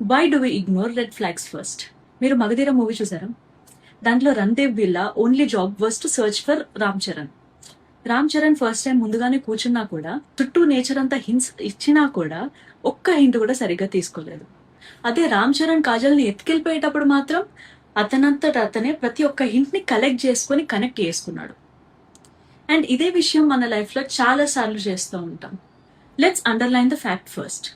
Why do we ignore red flags first? మీరు Magadheera movie చూసారా? దాంట్లో Randev Birla only job was to search for Ram Charan. Ram Charan first time ముందుగానే కూర్చున్నా కూడా, చుట్టూ నేచర్ అంతా హింట్స్ ఇచ్చినా కూడా ఒక్క హింట్ కూడా సరిగ్గా తీసుకోలేదు. అదే రామ్ చరణ్ కాజల్ని ఎత్తుకెళ్ళిపోయేటప్పుడు మాత్రం అతనంతట అతనే ప్రతి ఒక్క హింట్ ని కలెక్ట్ చేసుకుని కనెక్ట్ చేసుకున్నాడు. అండ్ ఇదే విషయం మన లైఫ్ లో చాలా సార్లు చేస్తూ ఉంటాం. Let's underline the fact first.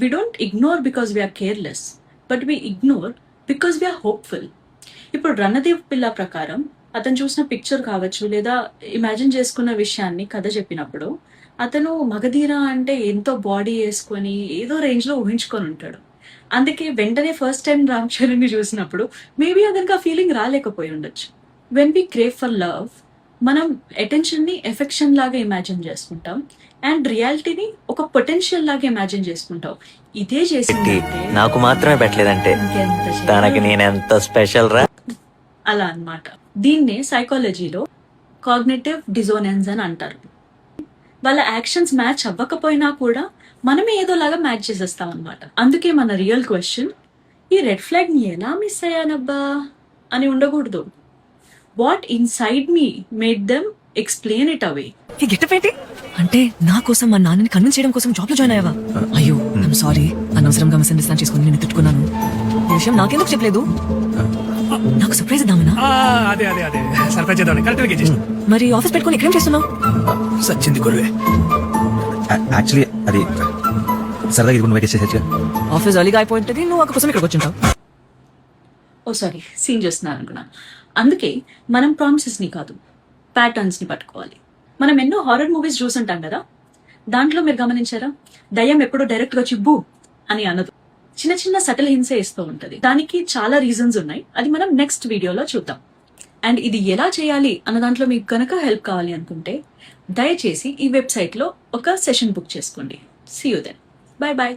We don't ignore because we're careless, but we ignore because we're hopeful. ఇప్పుడు రణదేవ్ పిల్ల ప్రకారం అతను చూసిన పిక్చర్ కావచ్చు, లేదా ఇమాజిన్ చేసుకున్న విషయాన్ని కథ చెప్పినప్పుడు అతను మగధీర అంటే ఎంతో బాడీ వేసుకొని ఏదో రేంజ్ లో ఊహించుకొని ఉంటాడు. అందుకే వెంటనే ఫస్ట్ టైం రామ్ చరణ్ ని చూసినప్పుడు మేబీ అతనికి ఆ ఫీలింగ్ రాలేకపోయి ఉండొచ్చు. When we crave for love, మనం అటెన్షన్ ని ఎఫెక్షన్ లాగా ఇమాజిన్ చేసుకుంటాం అండ్ రియాలిటీని ఒక పొటెన్షియల్ లాగా ఇమాజిన్ చేసుకుంటాం. ఇదే చేసింది నాకు మాత్రమే పెట్టలేదంటే తనకి నేనెంత స్పెషల్ రా అలా అన్నమాట. దీన్నే సైకాలజీలో కాగ్నిటివ్ డిజోనెన్స్ అని అంటారు. వాళ్ళ యాక్షన్స్ మ్యాచ్ అవ్వకపోయినా కూడా మనమే ఏదోలాగా మ్యాచ్ చేసేస్తాం అనమాట. అందుకే మన రియల్ క్వశ్చన్, ఈ రెడ్ ఫ్లాగ్ ని ఎలా మిస్ అయ్యానబ్బా అని ఉండకూడదు. What inside me made them explain it away. ఈ గెటప్ ఏంటి? అంటే నా కోసం మా నాన్నని కన్విన్స్ చేయడం కోసం జాబ్ లో జాయిన్ అయ్యావా? అయ్యో ఐమ్ సారీ, అనవసరంగా మిస్అండర్స్టాండ్ చేసుకుని నేను తిట్టుకున్నాను. ఈ విషయం నాకెందుకు చెప్పలేదు? నాకు సర్ప్రైజ్ ఇద్దామనా? అదే అదే అదే సర్ప్రైజ్ చేద్దామని కరెక్ట్గా చేసాను. మరి ఆఫీస్ పెట్టుకుని ఇక్కడేం చేస్తున్నావు? సచ్చింది కొరువే. యాక్చువల్లీ అది సరదాగా ఇది వెయిట్ చేసేది. ఆఫీస్ అలీగా అయిపోయింటది, నువ్వు ఒక కోసం ఇక్కడికి వచ్చింటావు. ఓ సారీ, సీన్ చేస్తున్నాను అనుకున్నా. అందుకే మనం ప్రామిసెస్ ని కాదు, ప్యాటర్న్స్ ని పట్టుకోవాలి. మనం ఎన్నో హారర్ మూవీస్ చూసుంటాం కదా, దాంట్లో మీరు గమనించారా, దయ్యం ఎప్పుడు డైరెక్ట్ గా చిబ్బు అని అనదు, చిన్న చిన్న సటిల్ హింసే ఇస్తూ ఉంటది. దానికి చాలా రీజన్స్ ఉన్నాయి, అది మనం నెక్స్ట్ వీడియోలో చూద్దాం. అండ్ ఇది ఎలా చేయాలి అన్న దాంట్లో మీకు కనుక హెల్ప్ కావాలి అనుకుంటే దయచేసి ఈ వెబ్సైట్ లో ఒక సెషన్ బుక్ చేసుకోండి. See you then. Bye bye.